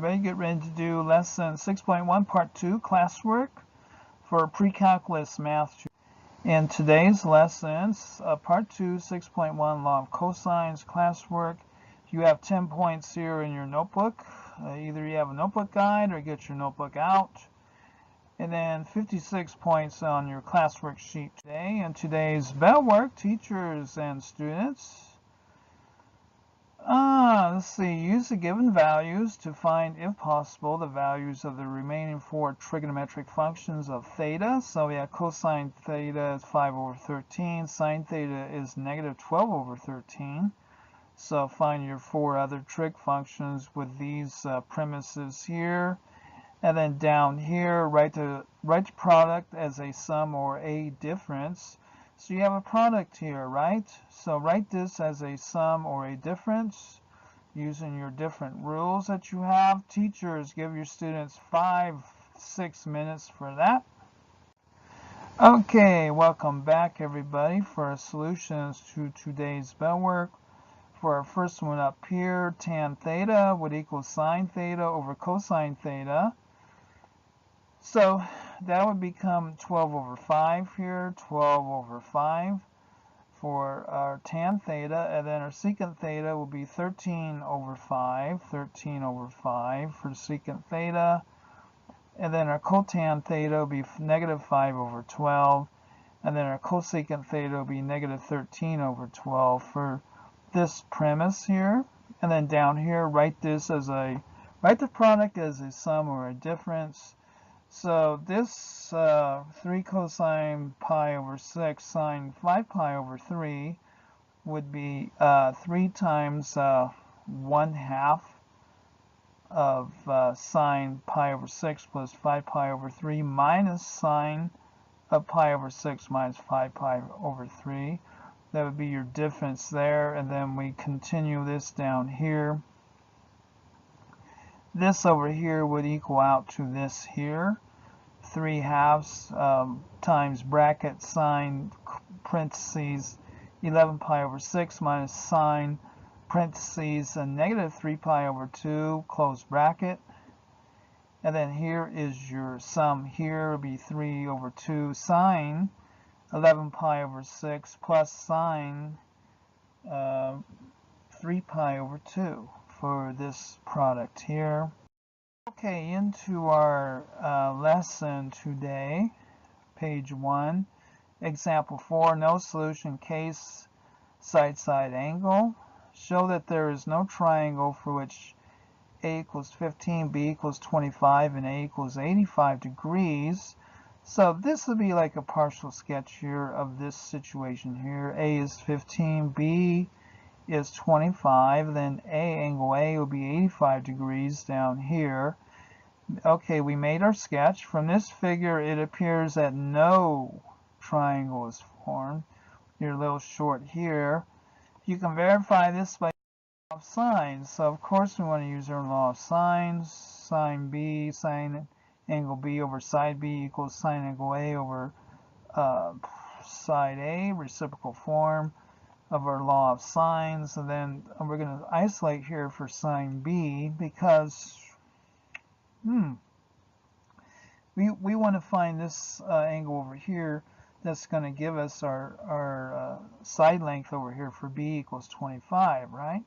everybody. Get ready to do lesson 6.1 part 2 classwork for pre-calculus math. In today's lessons, part 2, 6.1 law of cosines classwork. You have 10 points here in your notebook. Either you have a notebook guide or get your notebook out. And then 56 points on your classwork sheet today. And today's bell work, teachers and students. Let's see, use the given values to find, if possible, the values of the remaining 4 trigonometric functions of theta. So we have cosine theta is 5 over 13, sine theta is negative 12 over 13. So find your 4 other trig functions with these premises here. And then down here, write the product as a sum or a difference. So you have a product here, right? So write this as a sum or a difference using your different rules that you have. Teachers, give your students 5-6 minutes for that. Okay, welcome back everybody for solutions to today's bell work. For our first one up here, tan theta would equal sine theta over cosine theta. So that would become 12 over 5 here, 12 over 5 for our tan theta, and then our secant theta will be 13 over 5, 13 over 5 for secant theta, and then our cotan theta will be negative 5 over 12, and then our cosecant theta will be negative 13 over 12 for this premise here. And then down here, write the product as a sum or a difference. So this 3 cosine pi over 6 sine 5 pi over 3 would be 3 times 1/2 of sine pi over 6 plus 5 pi over 3 minus sine of pi over 6 minus 5 pi over 3. That would be your difference there. And then we continue this down here. This over here would equal out to this here. 3/2 times bracket sine parentheses 11 pi over 6 minus sine parentheses negative 3 pi over 2 close bracket. And then here is your sum here will be 3 over 2 sine 11 pi over 6 plus sine 3 pi over 2 for this product here. Okay, into our lesson today, page 1, example 4, no solution case, side-side angle. Show that there is no triangle for which A equals 15, B equals 25, and A equals 85 degrees. So this would be like a partial sketch here of this situation here. A is 15, B is 25, then angle A will be 85 degrees down here. Okay, we made our sketch. From this figure, it appears that no triangle is formed. You're a little short here. You can verify this by law of sines. So of course we want to use our law of sines. Sine B, sine angle B over side B equals sine angle A over side A, reciprocal form of our law of sines. And then we're going to isolate here for sine B because we want to find this angle over here that's going to give us our side length over here for B equals 25, right?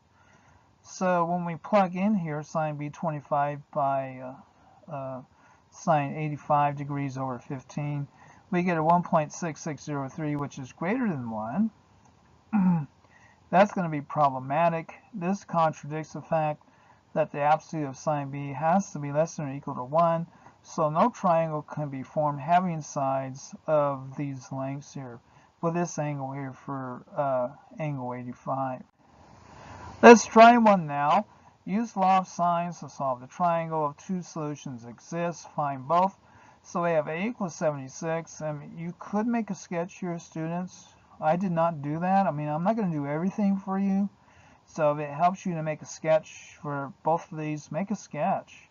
So when we plug in here sine B 25 by sine 85 degrees over 15, we get a 1.6603, which is greater than 1. That's going to be problematic. This contradicts the fact that the absolute of sine B has to be less than or equal to 1. So no triangle can be formed having sides of these lengths here with this angle here for angle 85. Let's try one now. Use law of sines to solve the triangle. If 2 solutions exist, find both. So we have A equals 76. You could make a sketch here, students. I did not do that. I mean, I'm not going to do everything for you. So if it helps you to make a sketch for both of these, make a sketch.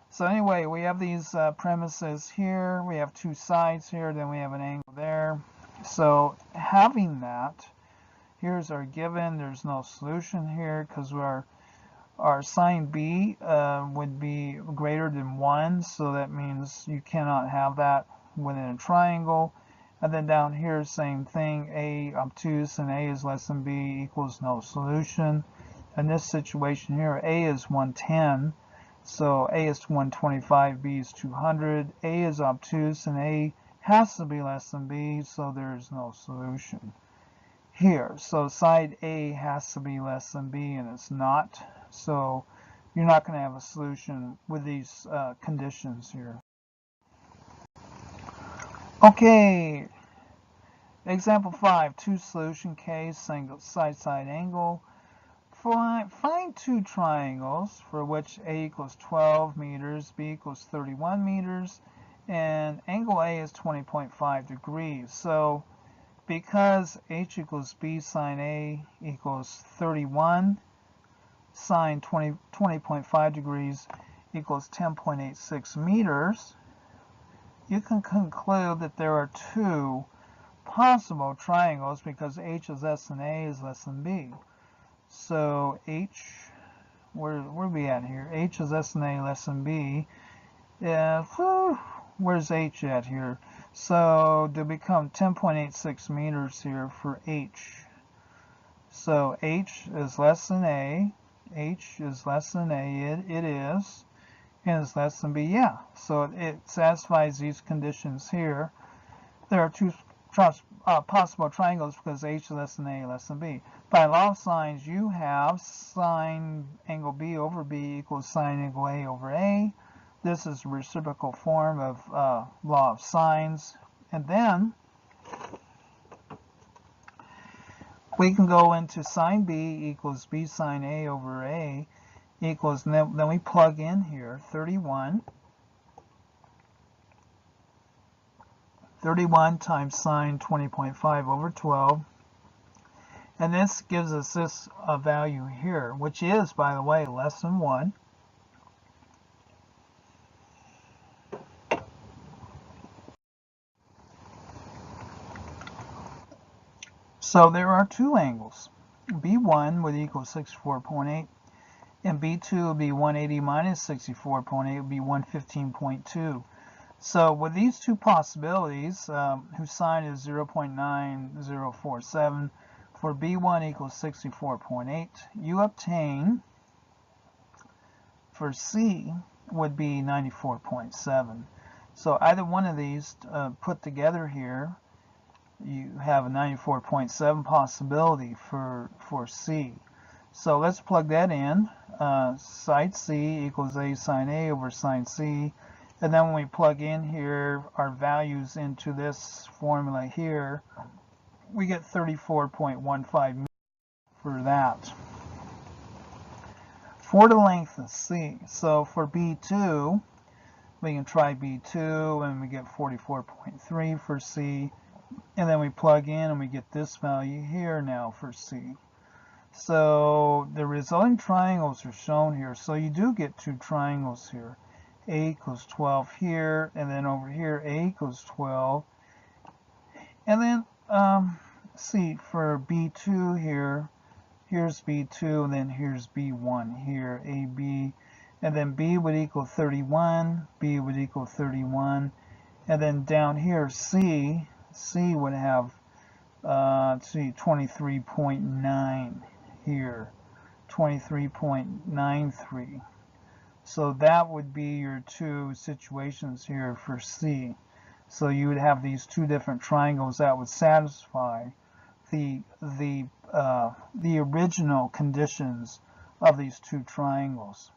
So anyway, we have these premises here. We have 2 sides here. Then we have an angle there. So having that, here's our given. There's no solution here because our sine B would be greater than 1, so that means you cannot have that within a triangle. And then down here, same thing, A obtuse and A is less than B equals no solution. In this situation here, A is 110, so A is 125, B is 200. A is obtuse and A has to be less than B, so there's no solution here. So side A has to be less than B, and it's not. So you're not going to have a solution with these conditions here. Okay, example 5, two solution case, side angle. Find two triangles for which A equals 12 meters, B equals 31 meters, and angle A is 20.5 degrees. So because H equals B sine A equals 31, sine 20.5 degrees equals 10.86 meters, you can conclude that there are two possible triangles because H is less than A is less than B. So H, where are we at here? H is less than A less than B. Where's H at here? So to become 10.86 meters here for H. So H is less than A. H is less than A. It is. And it's less than B. Yeah. So it satisfies these conditions here. There are two possible triangles because H is less than A less than B. By law of sines, you have sine angle B over B equals sine angle A over A. This is a reciprocal form of law of sines. And then we can go into sine B equals B sine A over A equals, and then we plug in here 31 times sine 20.5 over 12. And this gives us this value here, which is, by the way, less than 1. So there are two angles. B1 would equal 64.8, and B2 would be 180 minus 64.8 would be 115.2. So with these two possibilities, whose sine is 0.9047, for B1 equals 64.8, you obtain for C would be 94.7. So either one of these put together here, you have a 94.7 possibility for C. So let's plug that in. Side C equals A sine A over sine C. And then when we plug in here our values into this formula here, we get 34.15 for that. For the length of C, so for B2, we can try B2 and we get 44.3 for C. And then we plug in and we get this value here now for C. So the resulting triangles are shown here. So you do get two triangles here. A equals 12 here, and then over here A equals 12. And then see, for B2 here, here's B2, and then here's B1 here, AB. And then B would equal 31, B would equal 31. And then down here C would have, see, 23.9 here, 23.93. So that would be your two situations here for C. So you would have these two different triangles that would satisfy the original conditions of these two triangles.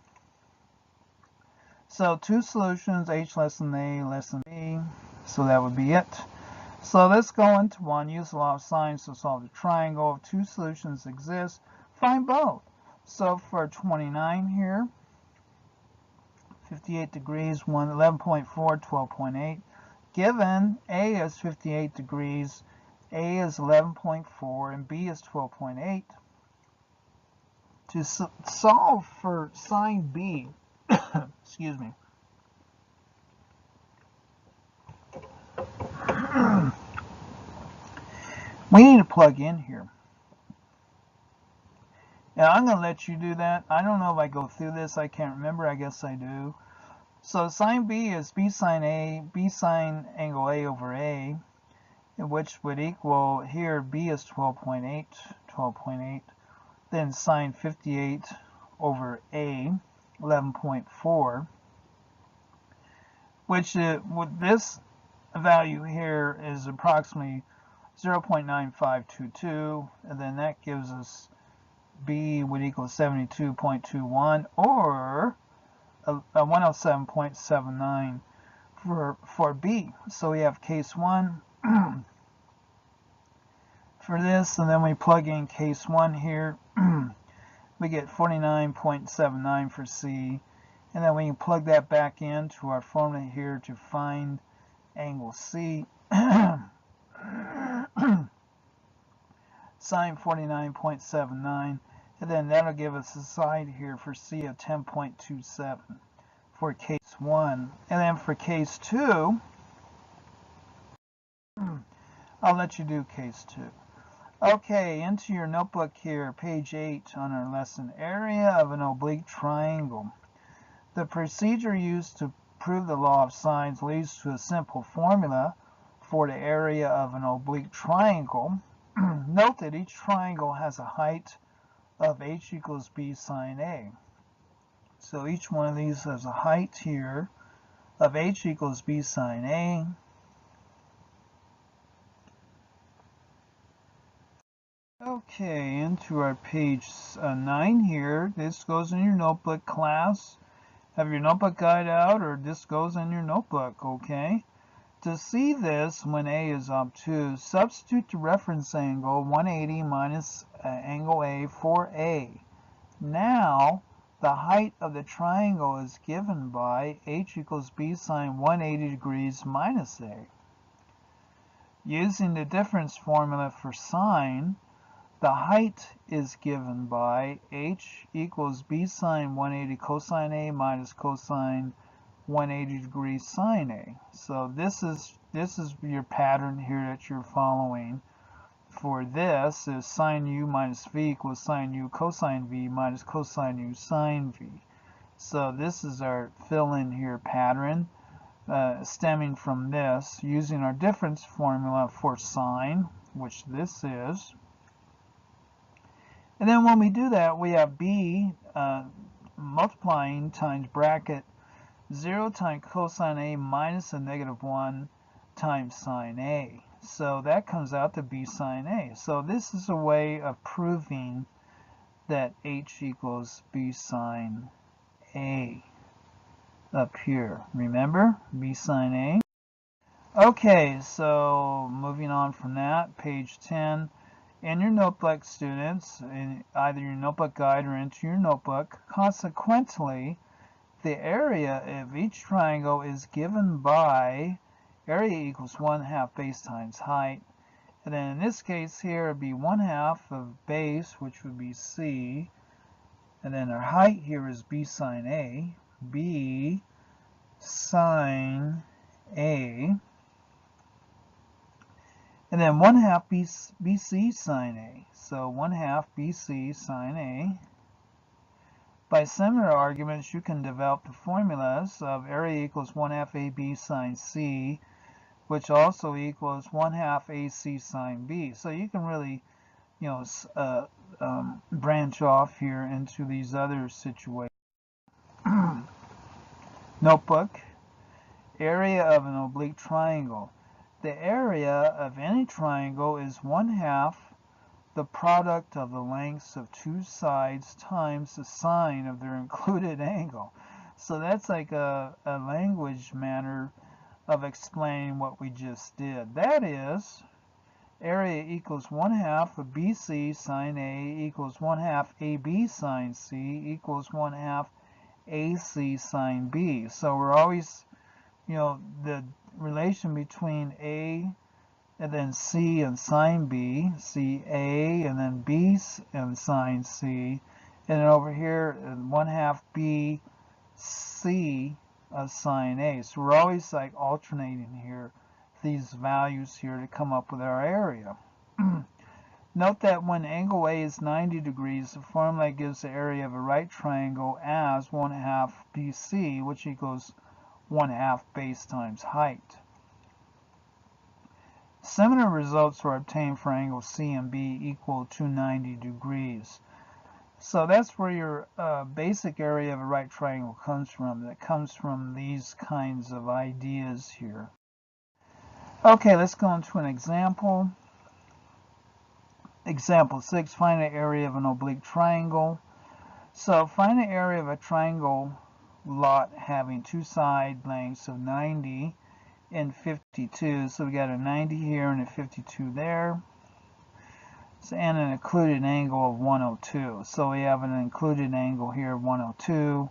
So two solutions, H less than A less than B. So that would be it. So let's go into one. Use the law of sines to solve the triangle. If two solutions exist, find both. So for 29 here, 58 degrees, 11.4, 12.8. Given A is 58 degrees, A is 11.4, and B is 12.8. To solve for sine B, excuse me, we need to plug in here. Now I'm going to let you do that. I don't know if I go through this. I can't remember. I guess I do. So sine B is B sine A, B sine angle A over A, which would equal, here B is 12.8, 12.8. Then sine 58 over A, 11.4, which with this value here is approximately 0.9522, and then that gives us B would equal 72.21 or 107.79 for B. So we have case 1 for this, and then we plug in case 1 here. We get 49.79 for C, and then we can plug that back into our formula here to find angle C. Sine 49.79, and then that'll give us a side here for C of 10.27 for case 1. And then for case 2, I'll let you do case 2. Okay, into your notebook here, page 8 on our lesson, area of an oblique triangle. The procedure used to prove the law of sines leads to a simple formula for the area of an oblique triangle. Note that each triangle has a height of h equals b sine a. So each one of these has a height here of h equals b sine a. Okay, into our page 9 here. This goes in your notebook, class. Have your notebook guide out, or this goes in your notebook, okay? To see this when A is obtuse, substitute the reference angle 180 minus angle A for A. Now, the height of the triangle is given by h equals b sine 180 degrees minus A. Using the difference formula for sine, the height is given by h equals b sine 180 cosine A minus cosine 180 degrees sine A. So this is your pattern here that you're following. For this is sine u minus v equals sine u cosine v minus cosine u sine v. So this is our fill-in here pattern stemming from this, using our difference formula for sine, which this is. And then when we do that, we have b multiplying times bracket 0 times cosine A minus a negative 1 times sine A. So that comes out to b sine A. So this is a way of proving that h equals b sine A up here. Remember? B sine A. Okay, so moving on from that, page 10. In your notebook, students, in either your notebook guide or into your notebook, consequently, the area of each triangle is given by area equals 1/2 base times height. And then in this case here, it would be 1/2 of base, which would be C. And then our height here is B sine A. B sine A. And then 1/2 BC sine A. So 1/2 BC sine A. By similar arguments, you can develop the formulas of area equals 1/2 AB sine C, which also equals 1/2 AC sine B. So you can really, branch off here into these other situations. Notebook, area of an oblique triangle. The area of any triangle is 1/2 the product of the lengths of two sides times the sine of their included angle. So that's like a language manner of explaining what we just did. That is, area equals 1/2 of BC sine A equals 1/2 AB sine C equals 1/2 AC sine B. So we're always, the relation between A and then C and sine B, CA, and then B and sine C, and then over here 1/2 BC of sine A. So we're always like alternating here these values here to come up with our area. Note that when angle A is 90 degrees, the formula gives the area of a right triangle as 1/2 BC, which equals 1/2 base times height. Similar results were obtained for angle C and B equal to 90 degrees. So that's where your basic area of a right triangle comes from. That comes from these kinds of ideas here. Okay, let's go into an example. Example 6, find the area of an oblique triangle. So find the area of a triangle lot having two side lengths of 90 and 52. So we got a 90 here and a 52 there. And an included angle of 102. So we have an included angle here, 102.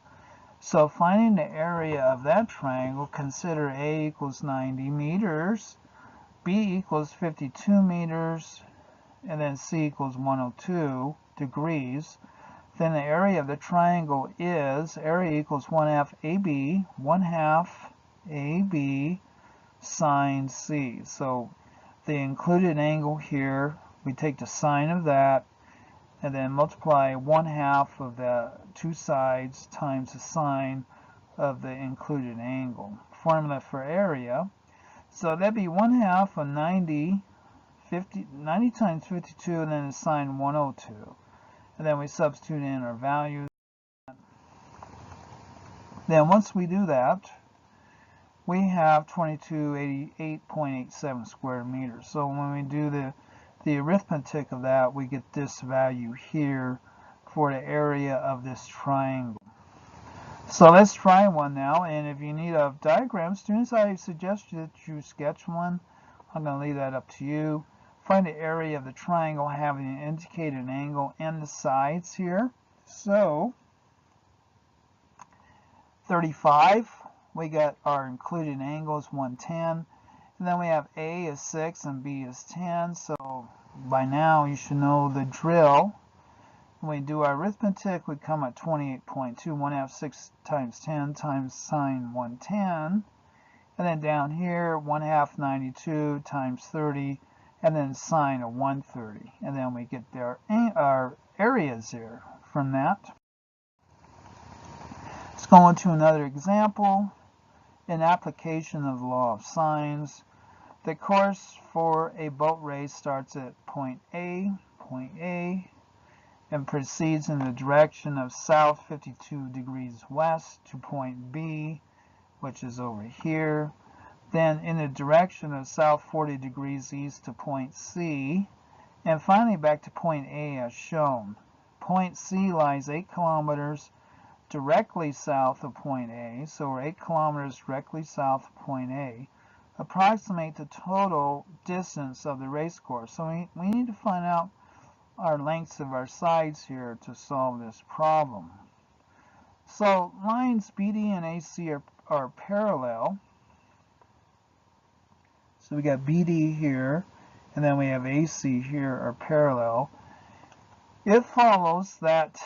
So finding the area of that triangle, consider A equals 90 meters, B equals 52 meters, and then C equals 102 degrees. Then the area of the triangle is, area equals 1/2 AB, 1/2 AB sine C. So the included angle here, we take the sine of that and then multiply 1/2 of the two sides times the sine of the included angle. Formula for area. So that'd be 1/2 of 90 times 52, and then the sine 102. And then we substitute in our values. Then once we do that, we have 2288.87 square meters. So when we do the arithmetic of that, we get this value here for the area of this triangle. So let's try one now, and if you need a diagram, students, I suggest that you sketch one. I'm going to leave that up to you. Find the area of the triangle having an indicated angle and the sides here. So 35, we got our included angle is 110. And then we have A is 6 and B is 10. So by now you should know the drill. When we do our arithmetic, we come at 28.2. 1/2 6 times 10 times sine 110. And then down here, 1/2 92 times 30, and then sine of 130. And then we get our areas there from that. Let's go on to another example. An application of the law of sines. The course for a boat race starts at point A, and proceeds in the direction of south 52 degrees west to point B, which is over here. Then in the direction of south 40 degrees east to point C, and finally back to point A as shown. Point C lies 8 kilometers directly south of point A, so we're 8 kilometers directly south of point A. Approximate the total distance of the race course. So we need to find out our lengths of our sides here to solve this problem. So lines BD and AC are parallel. So we got BD here, and then we have AC here are parallel. It follows that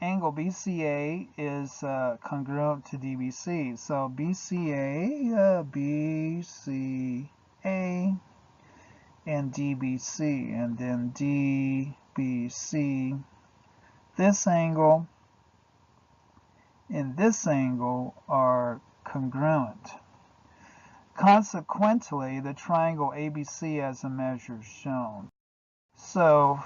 angle BCA is congruent to DBC. So BCA, BCA, and DBC, and then DBC, this angle and this angle are congruent. Consequently, the triangle ABC has a measure shown. So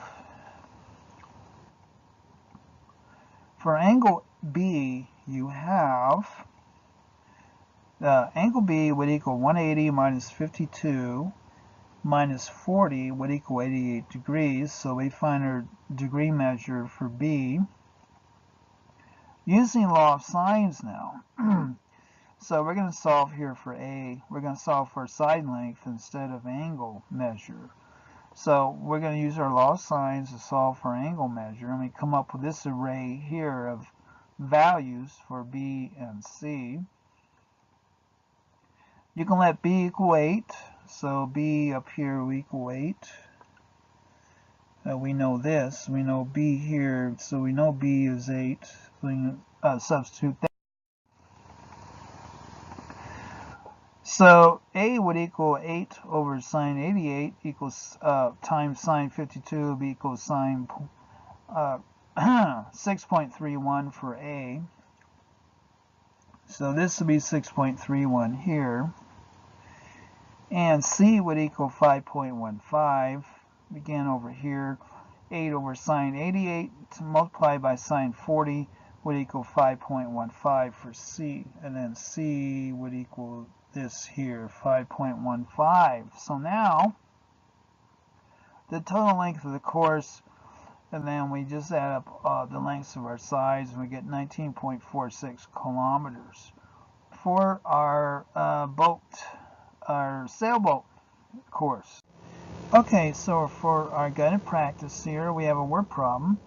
for angle B, you have angle B would equal 180 minus 52 minus 40 would equal 88 degrees. So we find our degree measure for B using law of sines now. So we're going to solve here for A. We're going to solve for side length instead of angle measure. So we're going to use our law of sines to solve for angle measure, and we come up with this array here of values for B and C. You can let B equal 8. So B up here will equal 8. We know this. We know B here, so we know B is 8. So we can substitute that. So A would equal 8 over sine 88 equals times sine 52 would be equals sine 6.31 for A. So this would be 6.31 here. And C would equal 5.15. Again over here, 8 over sine 88 multiplied by sine 40 would equal 5.15 for C. And then C would equal this here, 5.15. So now, the total length of the course, and then we just add up the lengths of our sides, and we get 19.46 kilometers for our our sailboat course. Okay, so for our guided practice here, we have a word problem.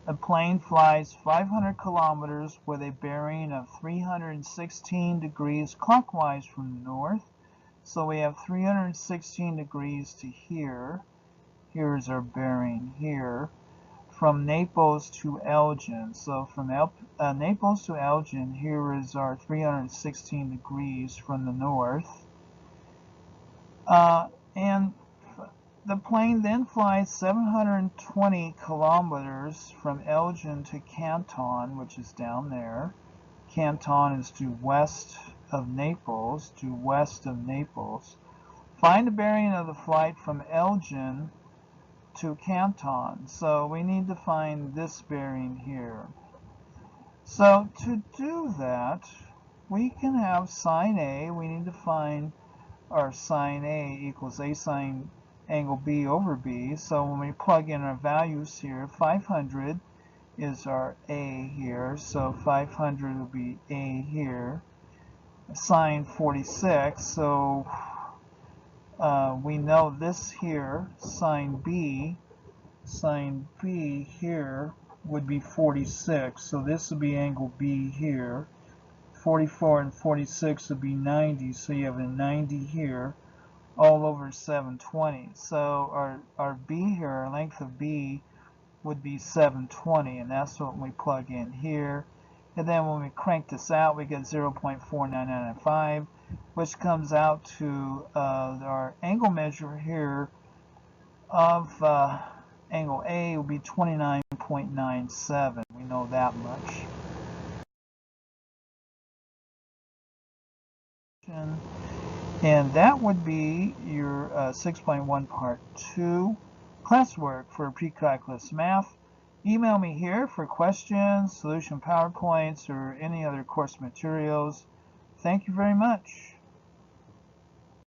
A plane flies 500 kilometers with a bearing of 316 degrees clockwise from the north. So we have 316 degrees to here. Here's our bearing here. From Naples to Elgin. So from Naples to Elgin, here is our 316 degrees from the north. And the plane then flies 720 kilometers from Elgin to Canton, which is down there. Canton is due west of Naples, Find the bearing of the flight from Elgin to Canton. So we need to find this bearing here. So to do that, we can have sine A. We need to find our sine A equals A sine angle B over B. So when we plug in our values here, 500 is our A here. So 500 will be A here. Sine 46. So we know this here, sine B here would be 46. So this would be angle B here. 44 and 46 would be 90. So you have a 90 here, all over 720. So our B here, our length of B would be 720, and that's what we plug in here. And then when we crank this out, we get 0.4995, which comes out to our angle measure here of angle A will be 29.97. We know that much. And that would be your 6.1 part 2 classwork for pre-calculus math. Email me here for questions, solution PowerPoints, or any other course materials. Thank you very much.